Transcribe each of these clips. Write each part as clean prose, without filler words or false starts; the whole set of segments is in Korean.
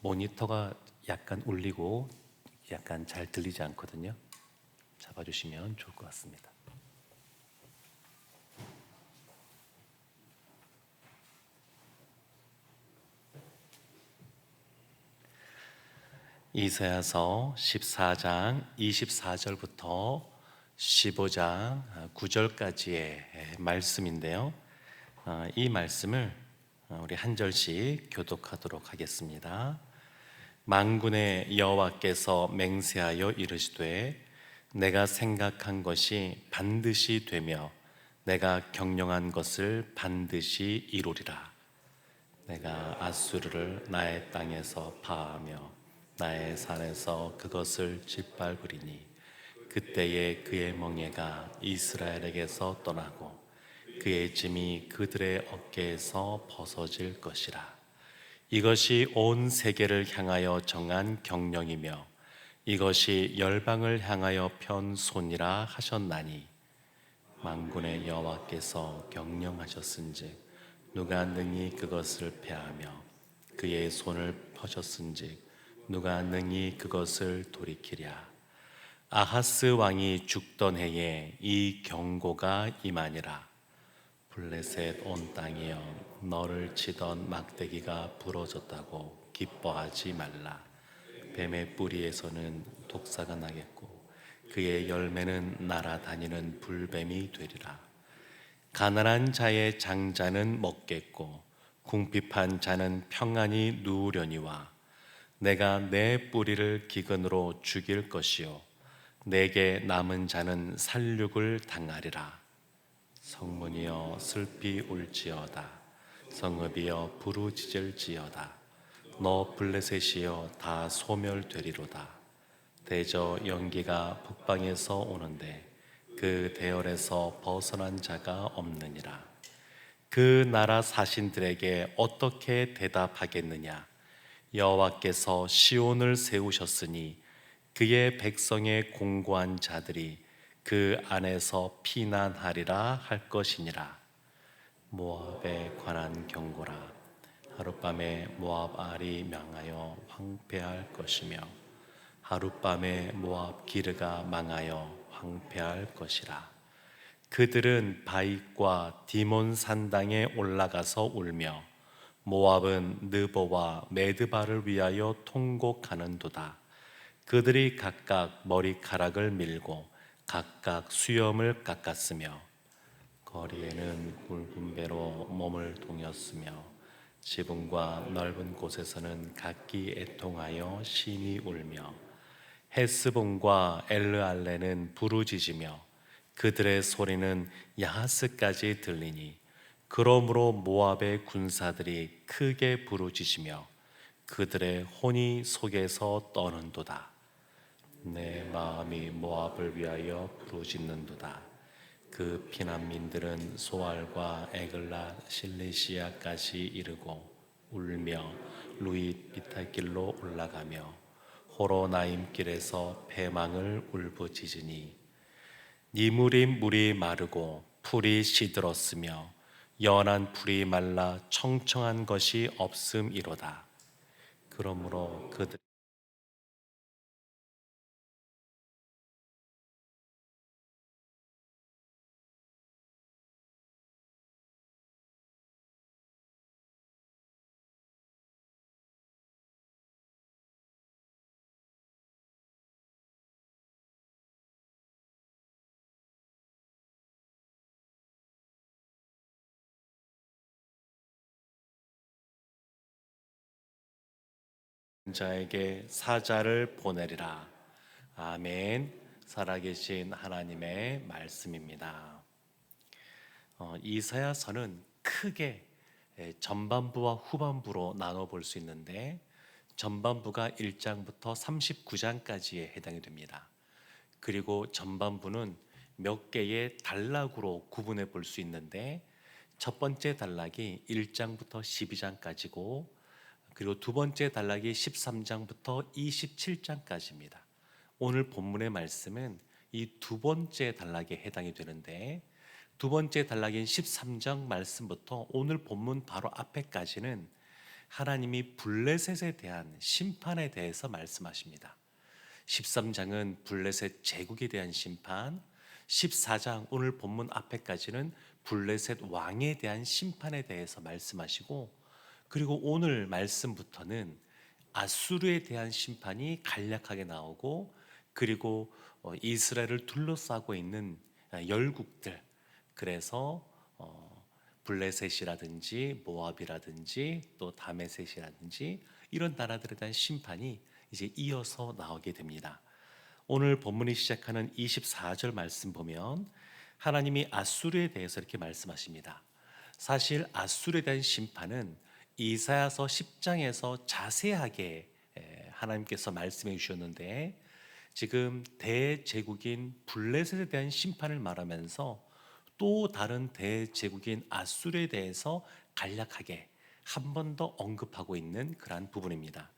모니터가 약간 울리고 약간 잘 들리지 않거든요. 잡아주시면 좋을 것 같습니다. 이사야서 14장 24절부터 15장 9절까지의 말씀인데요. 이 말씀을 우리 한 절씩 교독하도록 하겠습니다. 만군의 여호와께서 맹세하여 이르시되 내가 생각한 것이 반드시 되며 내가 경영한 것을 반드시 이루리라. 내가 아수르를 나의 땅에서 파하며 나의 산에서 그것을 짓밟으리니 그때에 그의 멍에가 이스라엘에게서 떠나고 그의 짐이 그들의 어깨에서 벗어질 것이라. 이것이 온 세계를 향하여 정한 경령이며 이것이 열방을 향하여 편 손이라 하셨나니 만군의 여호와께서 경령하셨은즉 누가 능히 그것을 패하며 그의 손을 펴셨은즉 누가 능히 그것을 돌이키랴. 아하스 왕이 죽던 해에 이 경고가 임하니라. 블레셋 온 땅이여 너를 치던 막대기가 부러졌다고 기뻐하지 말라. 뱀의 뿌리에서는 독사가 나겠고 그의 열매는 날아다니는 불뱀이 되리라. 가난한 자의 장자는 먹겠고 궁핍한 자는 평안히 누우려니와 내가 내 뿌리를 기근으로 죽일 것이요 내게 남은 자는 살육을 당하리라. 성문이여 슬피 울지어다. 성읍이여 부르짖을지어다. 너 블레셋이여 다 소멸되리로다. 대저 연기가 북방에서 오는데 그 대열에서 벗어난 자가 없느니라. 그 나라 사신들에게 어떻게 대답하겠느냐. 여호와께서 시온을 세우셨으니 그의 백성의 공고한 자들이 그 안에서 피난하리라 할 것이니라. 모압에 관한 경고라. 하룻밤에 모압 알이 명하여 황폐할 것이며 하룻밤에 모압 기르가 망하여 황폐할 것이라. 그들은 바익과 디몬 산당에 올라가서 울며 모압은 느보와 메드바를 위하여 통곡하는도다. 그들이 각각 머리카락을 밀고 각각 수염을 깎았으며 거리에는 굵은 배로 몸을 동였으며 지붕과 넓은 곳에서는 각기 애통하여 심히 울며 헤스본과 엘르알레는 부르짖으며 그들의 소리는 야하스까지 들리니 그러므로 모압의 군사들이 크게 부르짖으며 그들의 혼이 속에서 떠는도다. 내 마음이 모압을 위하여 부르짖는도다. 그 피난민들은 소알과 에글라 실리시아까지 이르고 울며 루잇 비탈길로 올라가며 호로나임 길에서 패망을 울부짖으니 니무림 물이 마르고 풀이 시들었으며 연한 풀이 말라 청청한 것이 없음이로다. 그러므로 그들 자에게 사자를 보내리라. 아멘. 살아계신 하나님의 말씀입니다. 이사야서는 크게 전반부와 후반부로 나눠 볼 수 있는데 전반부가 1장부터 39장까지에 해당이 됩니다. 그리고 전반부는 몇 개의 단락으로 구분해 볼 수 있는데 첫 번째 단락이 1장부터 12장까지고 그리고 두 번째 단락이 13장부터 27장까지입니다. 오늘 본문의 말씀은 이 두 번째 단락에 해당이 되는데 두 번째 단락인 13장 말씀부터 오늘 본문 바로 앞에까지는 하나님이 블레셋에 대한 심판에 대해서 말씀하십니다. 13장은 블레셋 제국에 대한 심판, 14장 오늘 본문 앞에까지는 블레셋 왕에 대한 심판에 대해서 말씀하시고, 그리고 오늘 말씀부터는 아수르에 대한 심판이 간략하게 나오고, 그리고 이스라엘을 둘러싸고 있는 열국들, 그래서 블레셋이라든지 모압이라든지 또 다메셋이라든지 이런 나라들에 대한 심판이 이제 이어서 나오게 됩니다. 오늘 본문이 시작하는 24절 말씀 보면 하나님이 아수르에 대해서 이렇게 말씀하십니다. 사실 아수르에 대한 심판은 이사야서 10장에서 자세하게 하나님께서 말씀해 주셨는데, 지금 대제국인 블레셋에 대한 심판을 말하면서 또 다른 대제국인 아수르에 대해서 간략하게 한 번 더 언급하고 있는 그러한 부분입니다.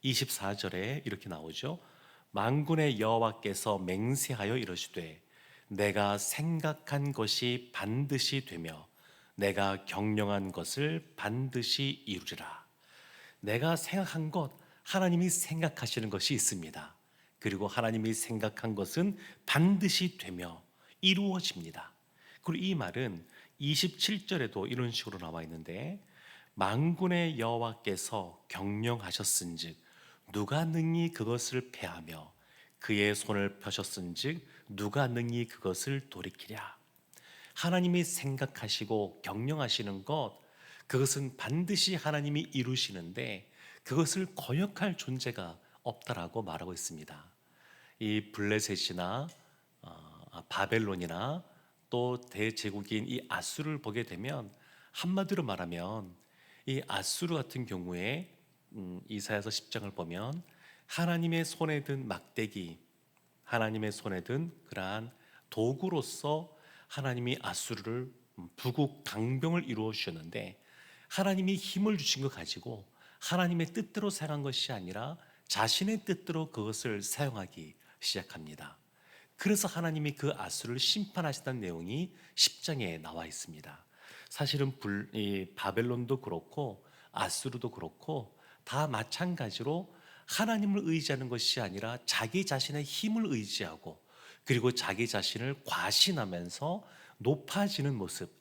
24절에 이렇게 나오죠. 만군의 여호와께서 맹세하여 이르시되 내가 생각한 것이 반드시 되며 내가 경영한 것을 반드시 이루리라. 내가 생각한 것, 하나님이 생각하시는 것이 있습니다. 그리고 하나님이 생각한 것은 반드시 되며 이루어집니다. 그리고 이 말은 27절에도 이런 식으로 나와 있는데, 만군의 여호와께서 경영하셨은즉 누가 능히 그것을 패하며 그의 손을 펴셨은즉 누가 능히 그것을 돌이키랴. 하나님이 생각하시고 경영하시는 것, 그것은 반드시 하나님이 이루시는데 그것을 거역할 존재가 없다라고 말하고 있습니다. 이 블레셋이나 바벨론이나 또 대제국인 이 아수르를 보게 되면, 한마디로 말하면 이 아수르 같은 경우에 이사야서 10장을 보면 하나님의 손에 든 막대기, 하나님의 손에 든 그러한 도구로서 하나님이 아수르를 부국 강병을 이루어 주셨는데, 하나님이 힘을 주신 것 가지고 하나님의 뜻대로 사용한 것이 아니라 자신의 뜻대로 그것을 사용하기 시작합니다. 그래서 하나님이 그 아수르를 심판하시다는 내용이 10장에 나와 있습니다. 사실은 이 바벨론도 그렇고 아수르도 그렇고 다 마찬가지로 하나님을 의지하는 것이 아니라 자기 자신의 힘을 의지하고, 그리고 자기 자신을 과신하면서 높아지는 모습,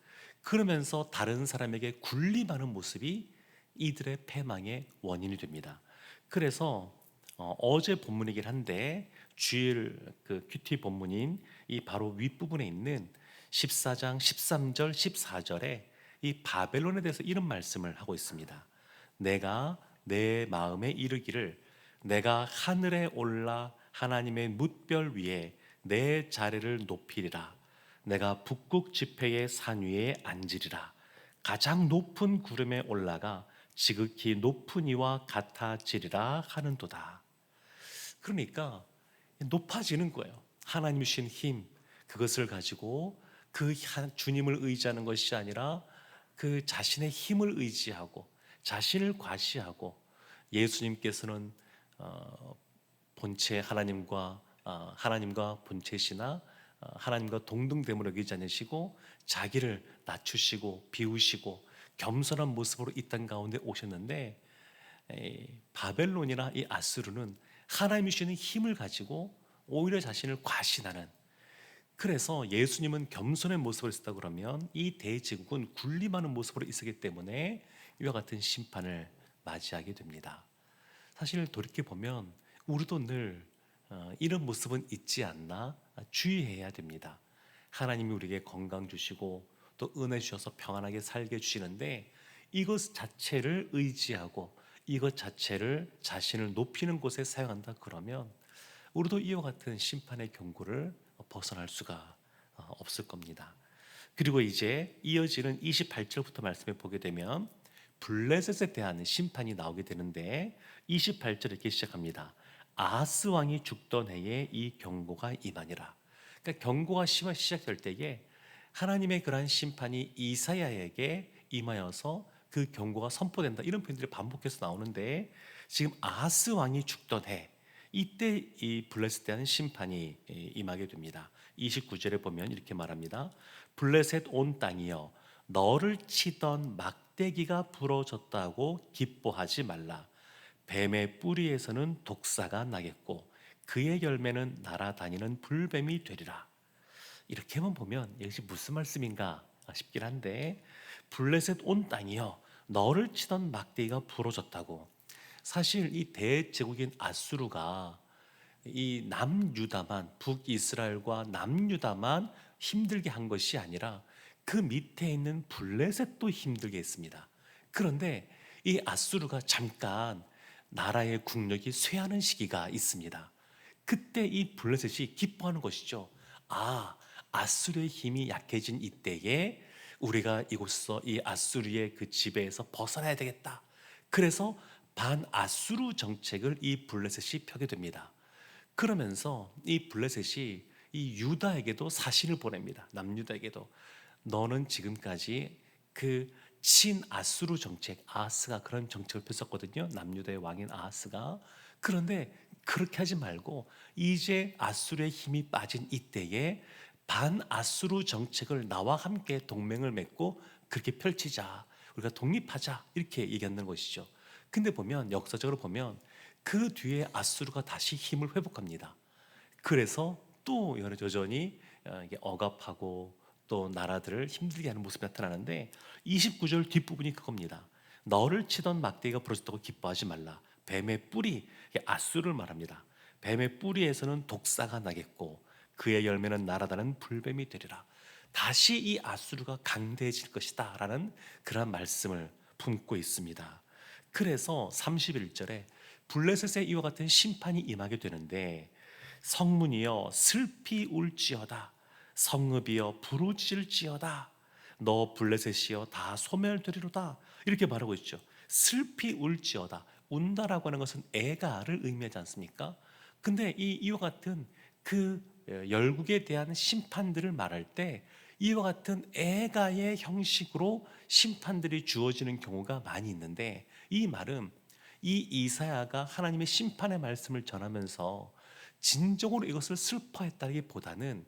그러면서 다른 사람에게 군림하는 모습이 이들의 패망의 원인이 됩니다. 그래서 어제 본문이긴 한데 주일 그 큐티 본문인 이 바로 윗부분에 있는 14장 13절 14절에 이 바벨론에 대해서 이런 말씀을 하고 있습니다. 내가 내 마음에 이르기를 내가 하늘에 올라 하나님의 뭇별 위에 내 자리를 높이리라. 내가 북극 지폐의 산 위에 앉으리라. 가장 높은 구름에 올라가 지극히 높은 이와 같아지리라 하는도다. 그러니까 높아지는 거예요. 하나님이 주신 힘, 그것을 가지고 그 주님을 의지하는 것이 아니라 그 자신의 힘을 의지하고 자신을 과시하고, 예수님께서는 본체 하나님과 본체시나 하나님과 동등됨을 여기지 않으시고 자기를 낮추시고 비우시고 겸손한 모습으로 이 땅 가운데 오셨는데, 바벨론이나 이 아수르는 하나님이 주시는 힘을 가지고 오히려 자신을 과신하는, 그래서 예수님은 겸손의 모습으로 있었다 그러면 이 대제국은 군림하는 모습으로 있었기 때문에 이와 같은 심판을 맞이하게 됩니다. 사실 돌이켜보면 우리도 늘 이런 모습은 있지 않나 주의해야 됩니다. 하나님이 우리에게 건강 주시고 또 은혜 주셔서 평안하게 살게 해주시는데, 이것 자체를 의지하고 이것 자체를 자신을 높이는 곳에 사용한다 그러면 우리도 이와 같은 심판의 경고를 벗어날 수가 없을 겁니다. 그리고 이제 이어지는 28절부터 말씀해 보게 되면 블레셋에 대한 심판이 나오게 되는데, 28절 이렇게 시작합니다. 아하스 왕이 죽던 해에 이 경고가 임하니라. 그러니까 경고가 시작될 때에 하나님의 그러한 심판이 이사야에게 임하여서 그 경고가 선포된다, 이런 표현들이 반복해서 나오는데, 지금 아하스 왕이 죽던 해, 이때 이 블레셋에 대한 심판이 임하게 됩니다. 29절에 보면 이렇게 말합니다. 블레셋 온 땅이여 너를 치던 막 막대기가 부러졌다고 기뻐하지 말라. 뱀의 뿌리에서는 독사가 나겠고 그의 열매는 날아다니는 불뱀이 되리라. 이렇게만 보면 이것이 무슨 말씀인가 싶긴 한데, 블레셋 온 땅이여 너를 치던 막대기가 부러졌다고. 사실 이 대제국인 아수르가 이 남유다만, 북이스라엘과 남유다만 힘들게 한 것이 아니라 그 밑에 있는 블레셋도 힘들게 했습니다. 그런데 이 아수르가 잠깐 나라의 국력이 쇠하는 시기가 있습니다. 그때 이 블레셋이 기뻐하는 것이죠. 아, 아수르의 힘이 약해진 이때에 우리가 이곳서 이 아수르의 그 지배에서 벗어나야 되겠다. 그래서 반아수르 정책을 이 블레셋이 펴게 됩니다. 그러면서 이 블레셋이 이 유다에게도 사신을 보냅니다. 남유다에게도 너는 지금까지 그 친아수르 정책, 아하스가 그런 정책을 폈었거든요. 남유다의 왕인 아하스가. 그런데 그렇게 하지 말고 이제 아수르의 힘이 빠진 이때에 반아수르 정책을 나와 함께 동맹을 맺고 그렇게 펼치자. 우리가 독립하자. 이렇게 얘기하는 것이죠. 근데 보면 역사적으로 보면 그 뒤에 아수르가 다시 힘을 회복합니다. 그래서 또 여전히 이게 억압하고 또 나라들을 힘들게 하는 모습이 나타나는데, 29절 뒷부분이 그겁니다. 너를 치던 막대기가 부러졌다고 기뻐하지 말라. 뱀의 뿌리, 이게 아수르를 말합니다. 뱀의 뿌리에서는 독사가 나겠고 그의 열매는 날아다니는 불뱀이 되리라. 다시 이 아수르가 강대해질 것이다 라는 그런 말씀을 품고 있습니다. 그래서 31절에 블레셋의 이와 같은 심판이 임하게 되는데, 성문이여 슬피 울지어다, 성읍이여 부르짖을지어다, 너 블레셋이여 다 소멸되리로다. 이렇게 말하고 있죠. 슬피 울지어다. 운다라고 하는 것은 애가를 의미하지 않습니까? 근데 이와 같은 그 열국에 대한 심판들을 말할 때 이와 같은 애가의 형식으로 심판들이 주어지는 경우가 많이 있는데, 이 말은 이 이사야가 하나님의 심판의 말씀을 전하면서 진정으로 이것을 슬퍼했다기보다는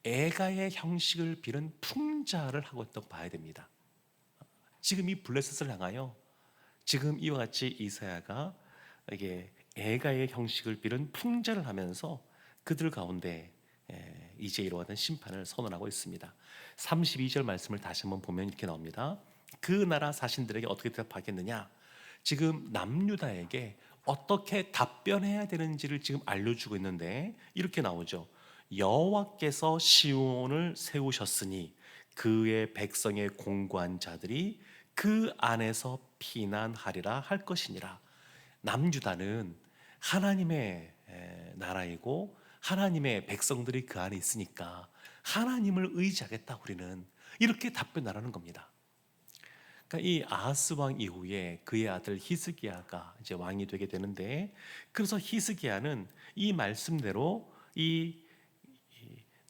애가의 형식을 빌은 풍자를 하고 있다고 봐야 됩니다. 지금 이 블레셋을 향하여 지금 이와 같이 이사야가 이게 애가의 형식을 빌은 풍자를 하면서 그들 가운데 이제 이러한 심판을 선언하고 있습니다. 32절 말씀을 다시 한번 보면 이렇게 나옵니다. 그 나라 사신들에게 어떻게 대답하겠느냐? 지금 남유다에게 어떻게 답변해야 되는지를 지금 알려주고 있는데 이렇게 나오죠. 여호와께서 시온을 세우셨으니 그의 백성의 공고한 자들이 그 안에서 피난하리라 할 것이니라. 남유다는 하나님의 나라이고 하나님의 백성들이 그 안에 있으니까 하나님을 의지하겠다 우리는, 이렇게 답변하라는 겁니다. 그러니까 이 아하스 왕 이후에 그의 아들 히스기야가 이제 왕이 되게 되는데, 그래서 히스기야는 이 말씀대로 이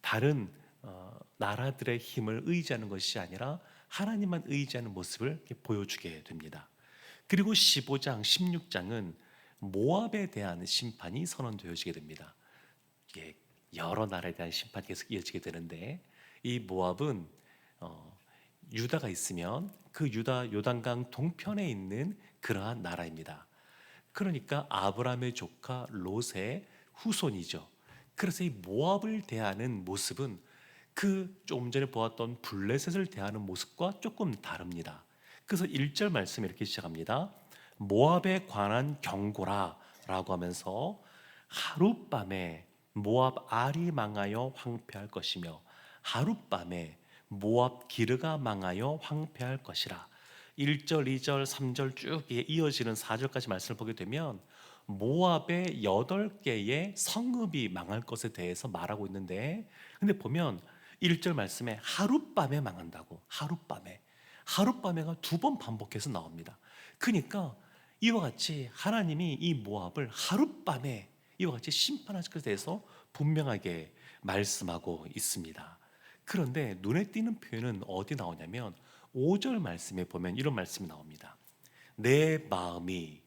다른 나라들의 힘을 의지하는 것이 아니라 하나님만 의지하는 모습을 이렇게 보여주게 됩니다. 그리고 15장, 16장은 모압에 대한 심판이 선언되어지게 됩니다. 이게 여러 나라에 대한 심판이 계속 이어지게 되는데, 이 모압은 유다가 있으면 그 유다 요단강 동편에 있는 그러한 나라입니다. 그러니까 아브라함의 조카 롯의 후손이죠. 그래서 이 모압을 대하는 모습은 그 조금 전에 보았던 블레셋을 대하는 모습과 조금 다릅니다. 그래서 1절 말씀이 이렇게 시작합니다. 모압에 관한 경고라 라고 하면서 하룻밤에 모압 알이 망하여 황폐할 것이며 하룻밤에 모압 기르가 망하여 황폐할 것이라. 1절, 2절, 3절 쭉 이어지는 4절까지 말씀을 보게 되면 모압의 8개의 성읍이 망할 것에 대해서 말하고 있는데, 근데 보면 1절 말씀에 하룻밤에 망한다고, 하룻밤에가 2번 반복해서 나옵니다. 그러니까 이와 같이 하나님이 이 모압을 하룻밤에 이와 같이 심판할 것에 대해서 분명하게 말씀하고 있습니다. 그런데 눈에 띄는 표현은 어디 나오냐면 5절 말씀에 보면 이런 말씀이 나옵니다. 내 마음이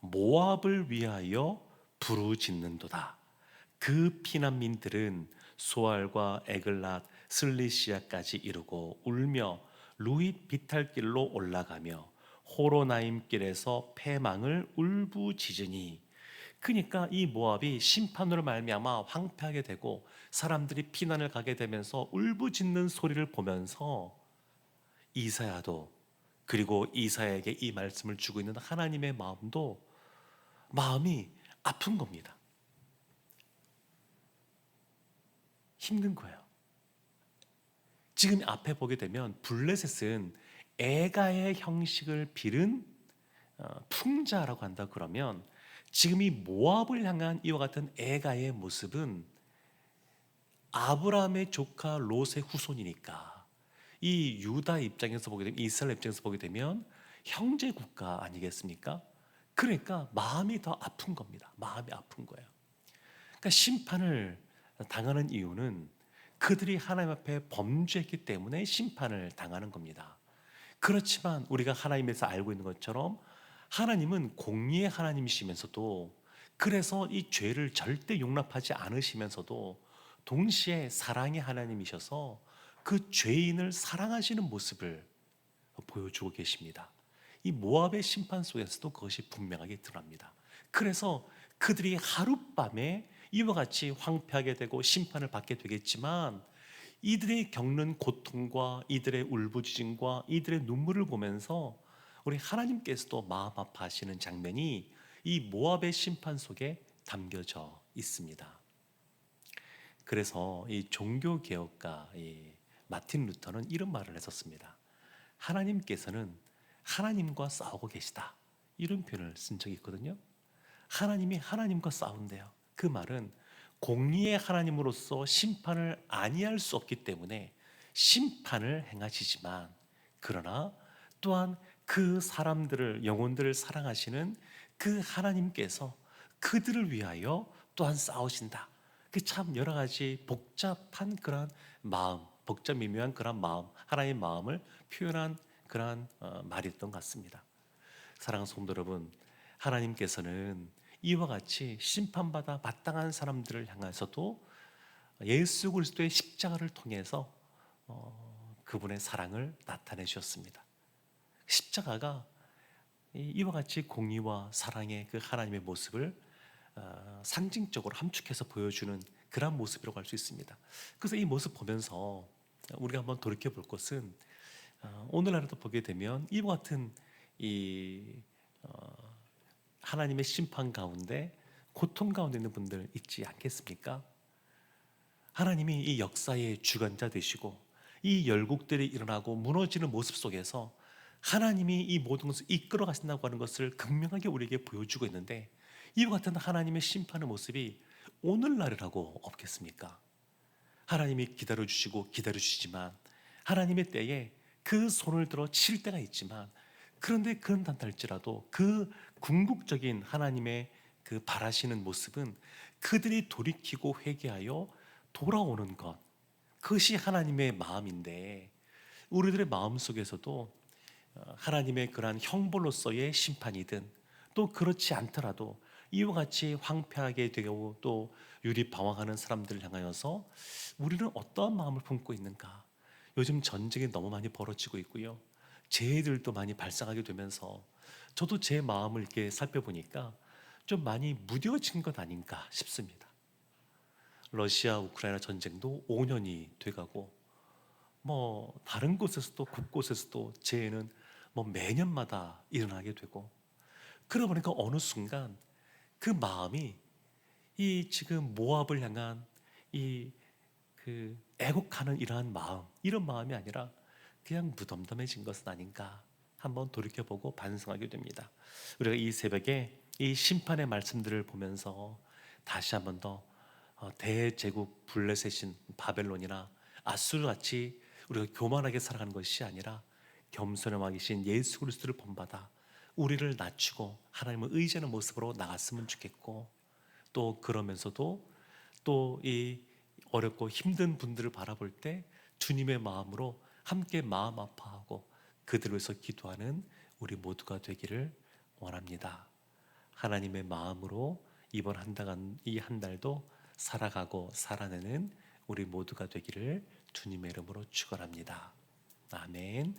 모압을 위하여 부르짖는도다. 그 피난민들은 소알과 에글랏 슬리시아까지 이르고 울며 루잇 비탈길로 올라가며 호로나임 길에서 패망을 울부짖으니. 그러니까 이 모압이 심판으로 말미암아 황폐하게 되고 사람들이 피난을 가게 되면서 울부짖는 소리를 보면서 이사야도, 그리고 이사야에게 이 말씀을 주고 있는 하나님의 마음도 마음이 아픈 겁니다. 힘든 거예요. 지금 앞에 보게 되면 블레셋은 애가의 형식을 빌은 풍자라고 한다 그러면, 지금 이 모압을 향한 이와 같은 애가의 모습은 아브라함의 조카 롯의 후손이니까 이 유다 입장에서 보게 되면, 이스라엘 입장에서 보게 되면 형제 국가 아니겠습니까? 그러니까 마음이 더 아픈 겁니다. 마음이 아픈 거예요. 그러니까 심판을 당하는 이유는 그들이 하나님 앞에 범죄했기 때문에 심판을 당하는 겁니다. 그렇지만 우리가 하나님에서 알고 있는 것처럼 하나님은 공의의 하나님이시면서도, 그래서 이 죄를 절대 용납하지 않으시면서도 동시에 사랑의 하나님이셔서 그 죄인을 사랑하시는 모습을 보여주고 계십니다. 이 모압의 심판 속에서도 그것이 분명하게 드러납니다. 그래서 그들이 하룻밤에 이와 같이 황폐하게 되고 심판을 받게 되겠지만, 이들이 겪는 고통과 이들의 울부짖음과 이들의 눈물을 보면서 우리 하나님께서도 마음 아파하시는 장면이 이 모압의 심판 속에 담겨져 있습니다. 그래서 이 종교 개혁가 이 마틴 루터는 이런 말을 했었습니다. 하나님께서는 하나님과 싸우고 계시다, 이런 표현을 쓴 적이 있거든요. 하나님이 하나님과 싸운대요. 그 말은 공의의 하나님으로서 심판을 아니할 수 없기 때문에 심판을 행하시지만, 그러나 또한 그 사람들을, 영혼들을 사랑하시는 그 하나님께서 그들을 위하여 또한 싸우신다. 그 참 여러 가지 복잡한 그런 마음, 복잡 미묘한 그런 마음, 하나님의 마음을 표현한 그런 말이었던 것 같습니다. 사랑하는 성도 여러분, 하나님께서는 이와 같이 심판받아 마땅한 사람들을 향해서도 예수 그리스도의 십자가를 통해서 그분의 사랑을 나타내 주셨습니다. 십자가가 이와 같이 공의와 사랑의 그 하나님의 모습을 상징적으로 함축해서 보여주는 그런 모습이라고 할 수 있습니다. 그래서 이 모습 보면서 우리가 한번 돌이켜 볼 것은, 오늘날에도 보게 되면 이와 같은 이 하나님의 심판 가운데, 고통 가운데 있는 분들 있지 않겠습니까? 하나님이 이 역사의 주관자 되시고 이 열국들이 일어나고 무너지는 모습 속에서 하나님이 이 모든 것을 이끌어 가신다고 하는 것을 극명하게 우리에게 보여주고 있는데, 이와 같은 하나님의 심판의 모습이 오늘날이라고 없겠습니까? 하나님이 기다려주시고 기다려주시지만, 하나님의 때에 그 손을 들어 칠 때가 있지만, 그런데 그런다 할지라도 그 궁극적인 하나님의 그 바라시는 모습은 그들이 돌이키고 회개하여 돌아오는 것, 그것이 하나님의 마음인데, 우리들의 마음 속에서도 하나님의 그러한 형벌로서의 심판이든 또 그렇지 않더라도 이와 같이 황폐하게 되고 또 유리방황하는 사람들을 향하여서 우리는 어떠한 마음을 품고 있는가? 요즘 전쟁이 너무 많이 벌어지고 있고요, 재해들도 많이 발생하게 되면서 저도 제 마음을 이렇게 살펴보니까 좀 많이 무뎌진 것 아닌가 싶습니다. 러시아 우크라이나 전쟁도 5년이 돼가고, 뭐 다른 곳에서도 곳곳에서도 재해는 뭐 매년마다 일어나게 되고, 그러다 보니까 어느 순간 그 마음이 이 지금 모압을 향한 이 그 애곡하는 이러한 마음, 이런 마음이 아니라 그냥 무덤덤해진 것은 아닌가 한번 돌이켜보고 반성하게 됩니다. 우리가 이 새벽에 이 심판의 말씀들을 보면서 다시 한번 더 대제국 블레셋인 바벨론이나 아수르 같이 우리가 교만하게 살아가는 것이 아니라 겸손의 왕이신 예수 그리스도를 본받아 우리를 낮추고 하나님을 의지하는 모습으로 나갔으면 좋겠고, 또 그러면서도 또 이 어렵고 힘든 분들을 바라볼 때 주님의 마음으로 함께 마음 아파하고 그들을 위해서 기도하는 우리 모두가 되기를 원합니다. 하나님의 마음으로 이번 이 한 달도 살아가고 살아내는 우리 모두가 되기를 주님의 이름으로 축원합니다. 아멘.